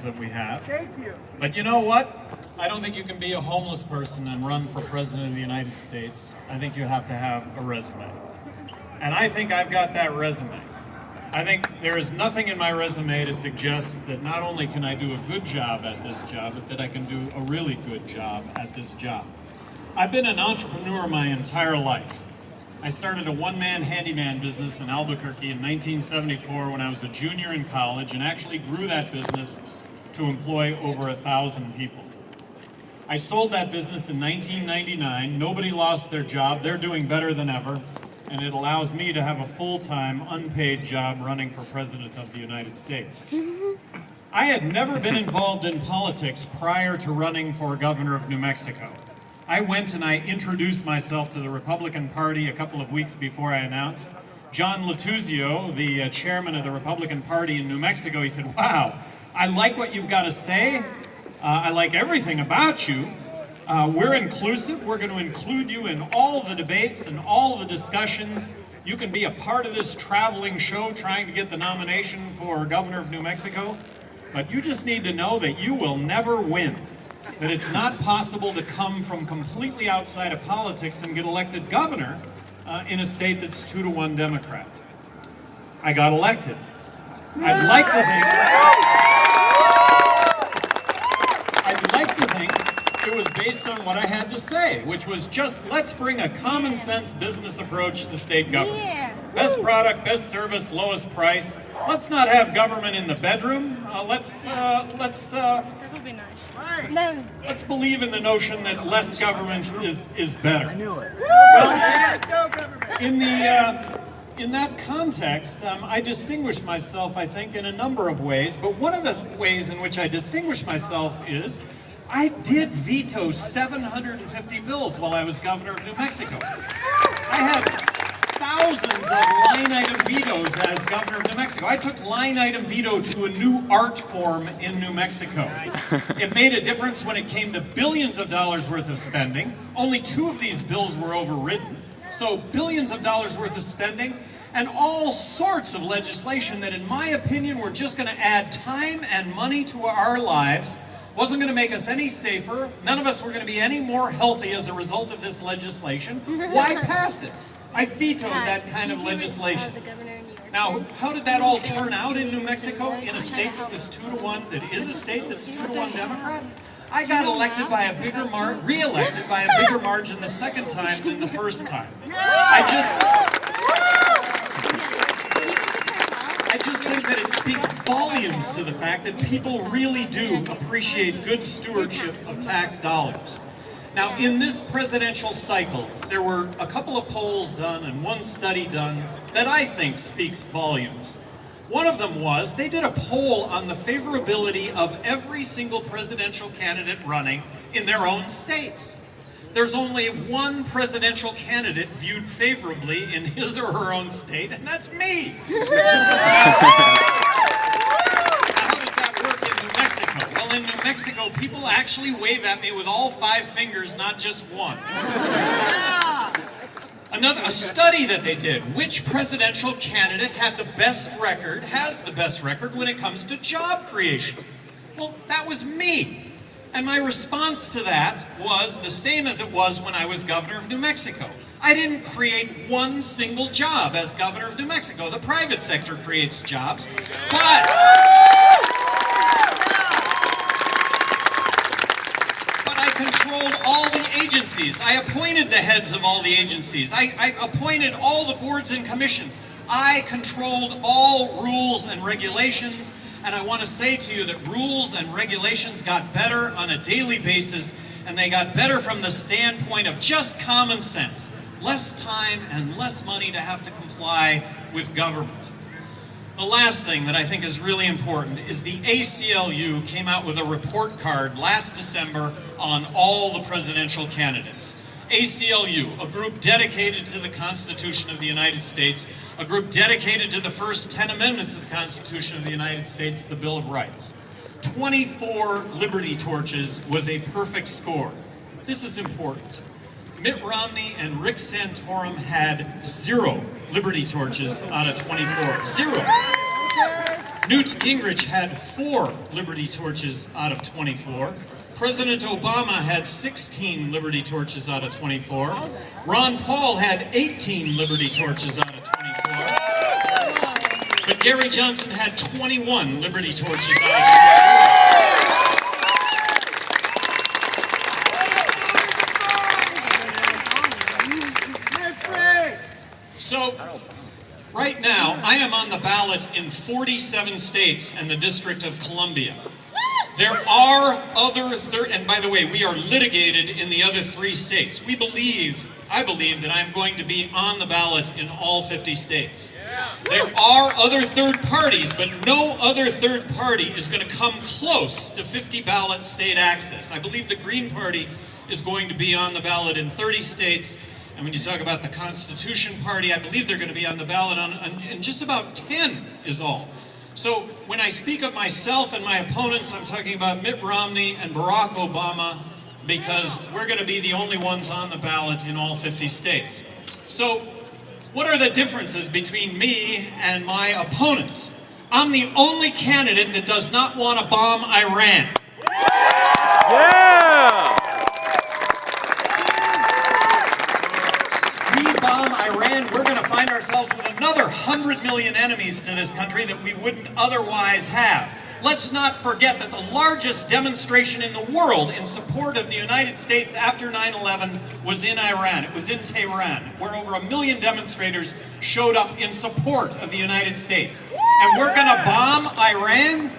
that we have. But you know what? I don't think you can be a homeless person and run for president of the United States. I think you have to have a resume. And I think I've got that resume. I think there is nothing in my resume to suggest that not only can I do a good job at this job, but that I can do a really good job at this job. I've been an entrepreneur my entire life. I started a one-man handyman business in Albuquerque in 1974 when I was a junior in college, and actually grew that business to employ over 1,000 people. I sold that business in 1999. Nobody lost their job. They're doing better than ever. And it allows me to have a full-time, unpaid job running for President of the United States. I had never been involved in politics prior to running for governor of New Mexico. I went and I introduced myself to the Republican Party a couple of weeks before I announced. John Latuzio, the chairman of the Republican Party in New Mexico, he said, "Wow, I like what you've got to say. I like everything about you. We're inclusive. We're going to include you in all the debates and all the discussions. You can be a part of this traveling show trying to get the nomination for governor of New Mexico. But you just need to know that you will never win. That it's not possible to come from completely outside of politics and get elected governor in a state that's 2-to-1 Democrat." I got elected. I'd like to think it was based on what I had to say, which was just, let's bring a common sense business approach to state government. Yeah. Best product, best service, lowest price. Let's not have government in the bedroom. Let's believe in the notion that less government is better. I knew it. Well, in that context, I distinguish myself, I think, in a number of ways. But one of the ways in which I distinguish myself is I did veto 750 bills while I was governor of New Mexico. I had thousands of line-item vetoes as governor of New Mexico. I took line-item veto to a new art form in New Mexico. It made a difference when it came to billions of dollars worth of spending. Only 2 of these bills were overridden. So billions of dollars worth of spending and all sorts of legislation that, in my opinion, were just going to add time and money to our lives. Wasn't going to make us any safer. None of us were going to be any more healthy as a result of this legislation. Why pass it? I vetoed that kind of legislation. Now, how did that all turn out in New Mexico, in a state that was 2-to-1, that is a state that's 2-to-1 Democrat? I got elected by a bigger re-elected by a bigger margin the second time than the first time. I just think that it speaks volumes to the fact that people really do appreciate good stewardship of tax dollars. Now, in this presidential cycle, there were a couple of polls done and one study done that I think speaks volumes. One of them was, they did a poll on the favorability of every single presidential candidate running in their own states. There's only one presidential candidate viewed favorably in his or her own state, and that's me. Well, in New Mexico, people actually wave at me with all 5 fingers, not just one. A study that they did, which presidential candidate had the best record, has the best record when it comes to job creation? Well, that was me. And my response to that was the same as it was when I was governor of New Mexico. I didn't create one single job as governor of New Mexico. The private sector creates jobs, but I controlled all the agencies. I appointed the heads of all the agencies. I appointed all the boards and commissions. I controlled all rules and regulations, and I want to say to you that rules and regulations got better on a daily basis, and they got better from the standpoint of just common sense. Less time and less money to have to comply with government. The last thing that I think is really important is the ACLU came out with a report card last December on all the presidential candidates. ACLU, a group dedicated to the Constitution of the United States, a group dedicated to the first 10 amendments of the Constitution of the United States, the Bill of Rights. 24 liberty torches was a perfect score. This is important. Mitt Romney and Rick Santorum had 0 liberty torches out of 24. 0. Newt Gingrich had 4 Liberty Torches out of 24. President Obama had 16 Liberty Torches out of 24. Ron Paul had 18 Liberty Torches out of 24. But Gary Johnson had 21 Liberty Torches out of 24. So, right now, I am on the ballot in 47 states and the District of Columbia. There are other, and by the way, we are litigated in the other 3 states. I believe that I'm going to be on the ballot in all 50 states. There are other third parties, but no other third party is going to come close to 50 ballot state access. I believe the Green Party is going to be on the ballot in 30 states. And when you talk about the Constitution Party, I believe they're going to be on the ballot in just about 10 is all. So when I speak of myself and my opponents, I'm talking about Mitt Romney and Barack Obama, because we're going to be the only ones on the ballot in all 50 states. So what are the differences between me and my opponents? I'm the only candidate that does not want to bomb Iran. Yeah! We bomb Iran, we're going to find ourselves with another 100 million enemies to this country that we wouldn't otherwise have. Let's not forget that the largest demonstration in the world in support of the United States after 9/11 was in Iran. It was in Tehran, where over 1 million demonstrators showed up in support of the United States. And we're going to bomb Iran?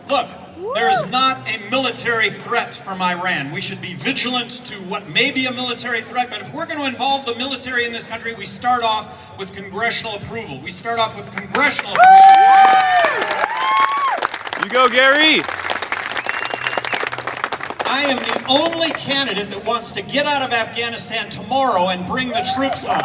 Look, there is not a military threat from Iran. We should be vigilant to what may be a military threat, but if we're going to involve the military in this country, we start off with congressional approval. We start off with congressional approval. You go, Gary! I am the only candidate that wants to get out of Afghanistan tomorrow and bring the troops home.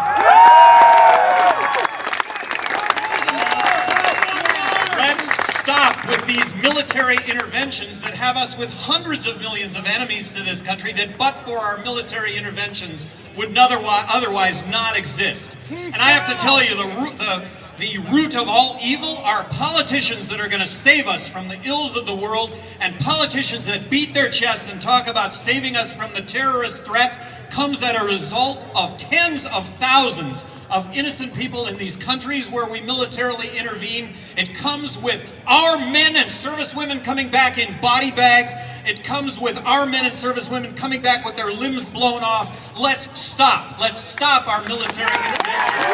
Let's stop with these military interventions that have us with hundreds of millions of enemies to this country that, but for our military interventions, would otherwise not exist. And I have to tell you, the root of all evil are politicians that are going to save us from the ills of the world, and politicians that beat their chests and talk about saving us from the terrorist threat comes as a result of tens of thousands of innocent people in these countries where we militarily intervene. It comes with our men and servicewomen coming back in body bags. It comes with our men and servicewomen coming back with their limbs blown off. Let's stop. Let's stop our military intervention.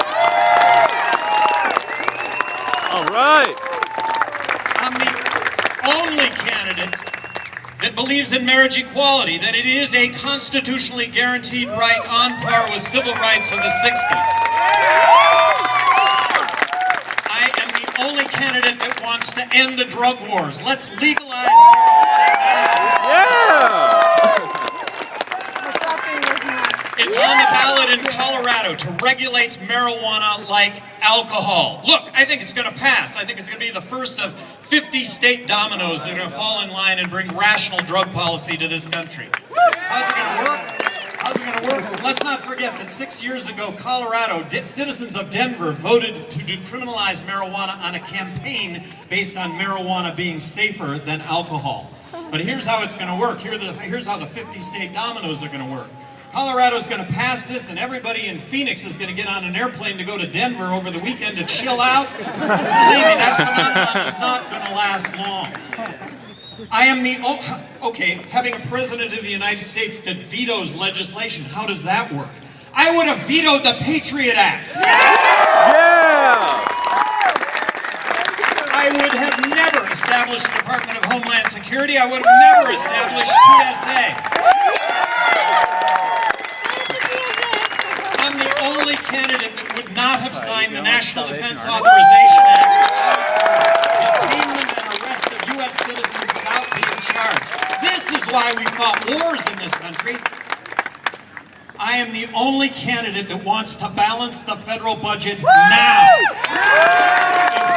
All right. I'm the only candidate that believes in marriage equality, that it is a constitutionally guaranteed right on par with civil rights of the 60s. I am the only candidate that wants to end the drug wars. Let's legalize marijuana. Yeah! It's on the ballot in Colorado to regulate marijuana like alcohol. Look, I think it's going to pass. I think it's going to be the first of 50 state dominoes that are going to fall in line and bring rational drug policy to this country. How's it going to work? How's it going to work? Let's not forget that 6 years ago, Colorado, citizens of Denver voted to decriminalize marijuana on a campaign based on marijuana being safer than alcohol. But here's how it's going to work. Here's how the 50 state dominoes are going to work. Colorado's going to pass this, and everybody in Phoenix is going to get on an airplane to go to Denver over the weekend to chill out. Believe me, that phenomenon is not going to last long. I am having a president of the United States that vetoes legislation. How does that work? I would have vetoed the Patriot Act. Yeah! I would have never established the Department of Homeland Security. I would have never established TSA. I'm the only candidate that would not have signed the National Defense Authorization Act for detainment and arrest of U.S. citizens without being charged. This is why we fought wars in this country. I am the only candidate that wants to balance the federal budget now.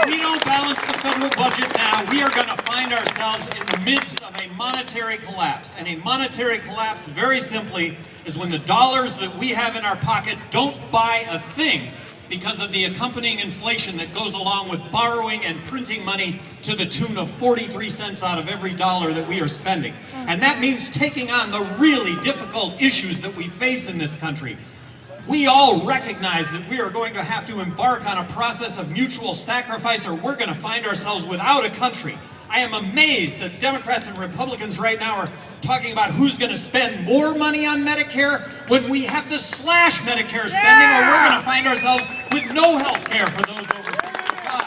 If we don't balance the federal budget now, we are going to find ourselves in the midst of a monetary collapse. And a monetary collapse, very simply, is when the dollars that we have in our pocket don't buy a thing because of the accompanying inflation that goes along with borrowing and printing money to the tune of 43 cents out of every dollar that we are spending. And that means taking on the really difficult issues that we face in this country. We all recognize that we are going to have to embark on a process of mutual sacrifice, or we're going to find ourselves without a country. I am amazed that Democrats and Republicans right now are talking about who's going to spend more money on Medicare when we have to slash Medicare spending, or we're going to find ourselves with no health care for those over 65.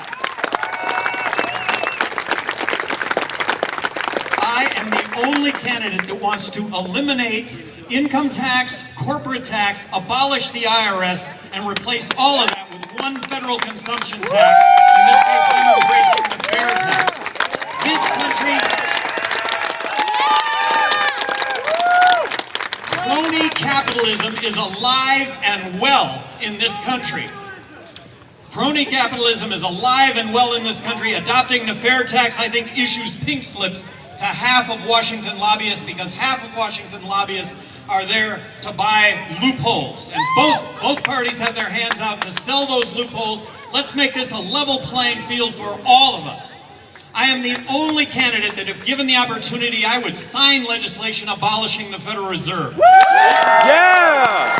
I am the only candidate that wants to eliminate income tax, corporate tax, abolish the IRS, and replace all of that with one federal consumption tax. In this case, I'm embracing the fair tax. This country, crony capitalism is alive and well in this country. Crony capitalism is alive and well in this country. Adopting the fair tax, I think, issues pink slips to half of Washington lobbyists, because half of Washington lobbyists are there to buy loopholes. And both parties have their hands out to sell those loopholes. Let's make this a level playing field for all of us. I am the only candidate that, if given the opportunity, I would sign legislation abolishing the Federal Reserve. Yeah!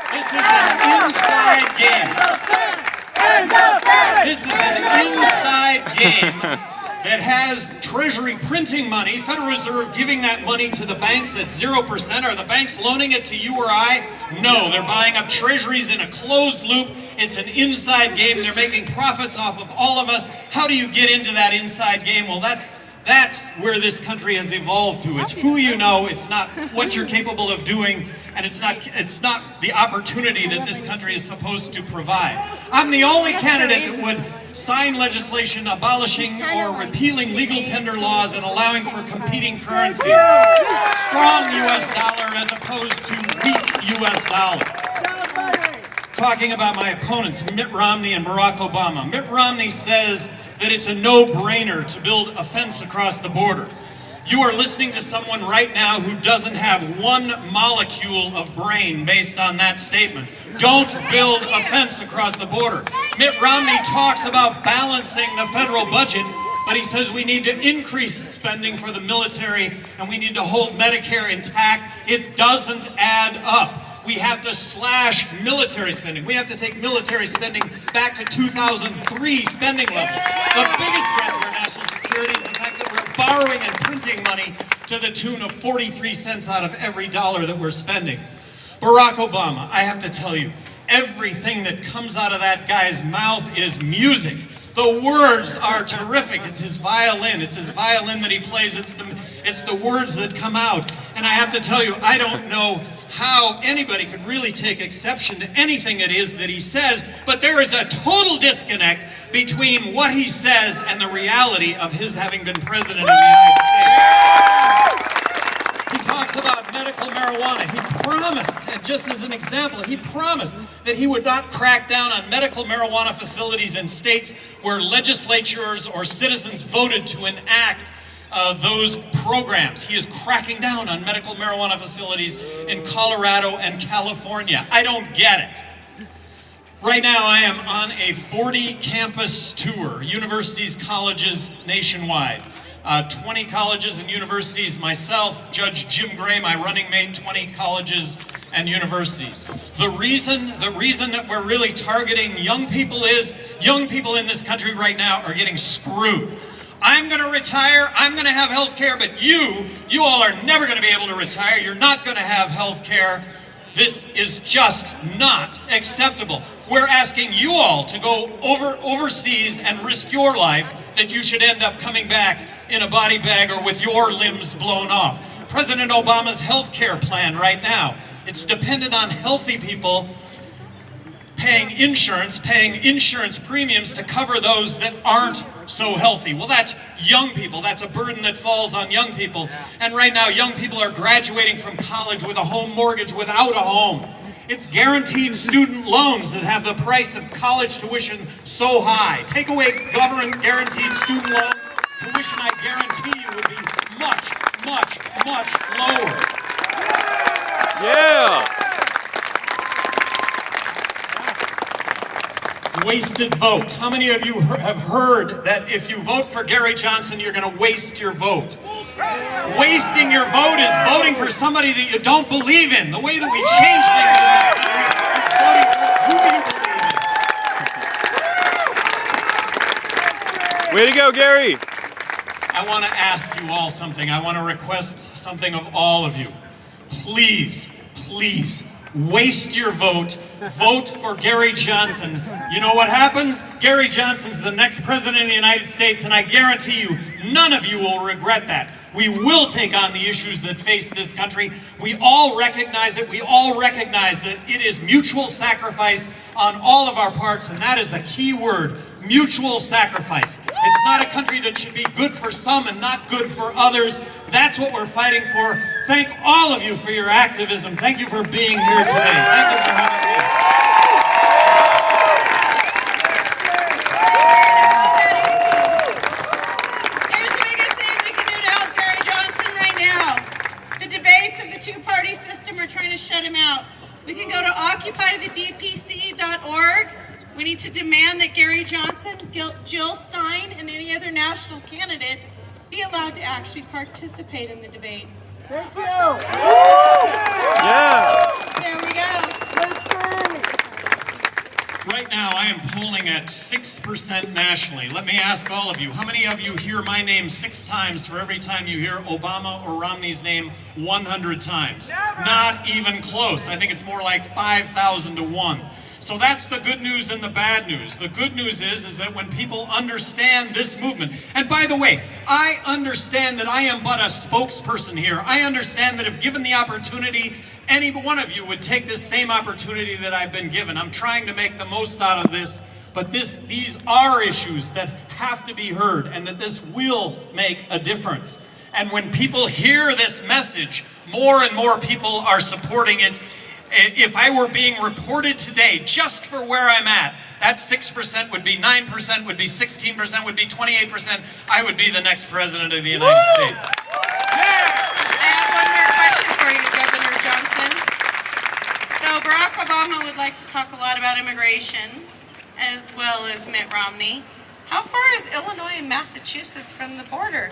This is an inside game. This is an inside game that has Treasury printing money, Federal Reserve giving that money to the banks at 0%. Are the banks loaning it to you or I? No, they're buying up treasuries in a closed loop. It's an inside game. They're making profits off of all of us. How do you get into that inside game? Well, that's where this country has evolved to. It's who you know, it's not what you're capable of doing, and it's not the opportunity that this country is supposed to provide. I'm the only candidate that would sign legislation abolishing or repealing legal tender laws and allowing for competing currencies. Strong U.S. dollar as opposed to weak U.S. dollar. Talking about my opponents, Mitt Romney and Barack Obama. Mitt Romney says that it's a no-brainer to build a fence across the border. You are listening to someone right now who doesn't have one molecule of brain based on that statement. Don't build a fence across the border. Mitt Romney talks about balancing the federal budget, but he says we need to increase spending for the military and we need to hold Medicare intact. It doesn't add up. We have to slash military spending. We have to take military spending back to 2003 spending levels. The biggest threat to our national security is the fact that we're borrowing and printing money to the tune of 43 cents out of every dollar that we're spending. Barack Obama, I have to tell you, everything that comes out of that guy's mouth is music. The words are terrific. It's his violin. It's his violin that he plays. It's the words that come out. And I have to tell you, I don't know how anybody could really take exception to anything it is that he says, but there is a total disconnect between what he says and the reality of his having been president of the United States. He talks about medical marijuana. He promised, and just as an example, he promised that he would not crack down on medical marijuana facilities in states where legislatures or citizens voted to enact those programs. He is cracking down on medical marijuana facilities in Colorado and California. I don't get it. Right now I am on a 40 campus tour, universities, colleges nationwide. 20 colleges and universities, myself, Judge Jim Gray, my running mate, 20 colleges and universities. The reason that we're really targeting young people is young people in this country right now are getting screwed. I'm going to retire, I'm going to have health care, but you all are never going to be able to retire. You're not going to have health care. This is just not acceptable. We're asking you all to go overseas and risk your life that you should end up coming back in a body bag or with your limbs blown off. President Obama's health care plan right now, it's dependent on healthy people paying insurance premiums to cover those that aren't so healthy. Well, that's young people. That's a burden that falls on young people. And right now, young people are graduating from college with a home mortgage without a home. It's guaranteed student loans that have the price of college tuition so high. Take away government guaranteed student loans, tuition I guarantee you would be much, much, much lower. Yeah! wasted vote. How many of you have heard that if you vote for Gary Johnson, you're going to waste your vote? Wasting your vote is voting for somebody that you don't believe in. The way that we change things in this country is voting for who you believe in. Way to go, Gary. I want to ask you all something. I want to request something of all of you. Please, please, waste your vote. Vote for Gary Johnson. You know what happens? Gary Johnson's the next president of the United States, and I guarantee you, none of you will regret that. We will take on the issues that face this country. We all recognize it. We all recognize that it is mutual sacrifice on all of our parts, and that is the key word, mutual sacrifice. It's not a country that should be good for some and not good for others. That's what we're fighting for. Thank all of you for your activism. Thank you for being here today. Thank you for having me. Here's the biggest thing we can do to help Gary Johnson right now. The debates of the two-party system are trying to shut him out. We can go to occupythedpc.org. We need to demand that Gary Johnson, Jill Stein, and any other national candidate be allowed to actually participate in the debates. Thank you. Yeah. There we go. Right now, I am polling at 6% nationally. Let me ask all of you, how many of you hear my name 6 times for every time you hear Obama or Romney's name 100 times? Never. Not even close. I think it's more like 5,000 to 1. So that's the good news and the bad news. The good news is that when people understand this movement, and by the way, I understand that I am but a spokesperson here. I understand that if given the opportunity, any one of you would take this same opportunity that I've been given. I'm trying to make the most out of this, but these are issues that have to be heard, and that this will make a difference. And when people hear this message, more and more people are supporting it. If I were being reported today just for where I'm at, that 6% would be 9%, would be 16%, would be 28%. I would be the next president of the United States. I have one more question for you, Governor Johnson. So Barack Obama would like to talk a lot about immigration, as well as Mitt Romney. How far is Illinois and Massachusetts from the border?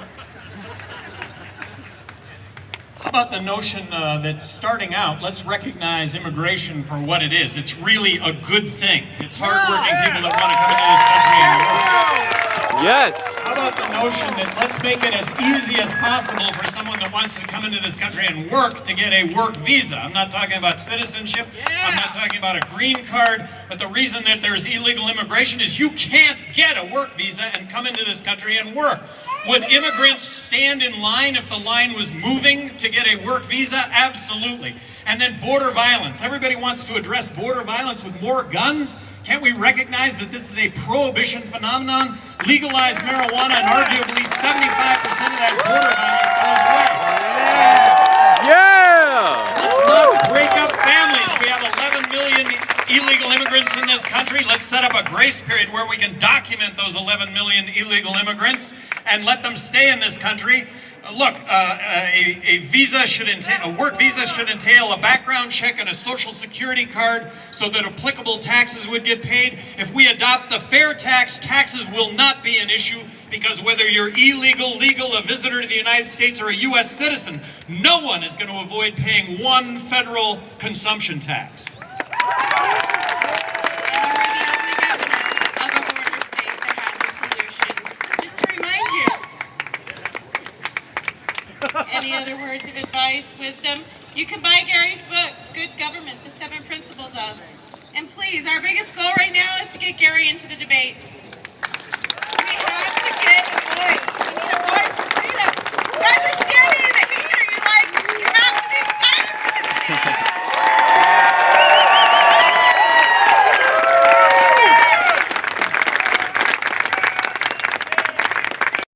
How about the notion that starting out, let's recognize immigration for what it is. It's really a good thing. It's hardworking people that want to come into this country and work. Yes. How about the notion that let's make it as easy as possible for someone that wants to come into this country and work to get a work visa. I'm not talking about citizenship. I'm not talking about a green card. But the reason that there's illegal immigration is you can't get a work visa and come into this country and work. Would immigrants stand in line if the line was moving to get a work visa? Absolutely. And then border violence. Everybody wants to address border violence with more guns. Can't we recognize that this is a prohibition phenomenon? Legalize marijuana and arguably 75% of that border violence goes away. Yeah. Let's not break up families. We have 11 million illegal immigrants in this country. Let's set up a grace period where we can document those 11 million illegal immigrants and let them stay in this country. Look, a work visa should entail a background check and a social security card so that applicable taxes would get paid. If we adopt the fair tax, taxes will not be an issue, because whether you're illegal, legal, a visitor to the United States, or a U.S. citizen, no one is going to avoid paying one federal consumption tax. Any other words of advice, wisdom? You can buy Gary's book, Good Government, The 7 Principles of. And please, our biggest goal right now is to get Gary into the debates. We have to get a voice.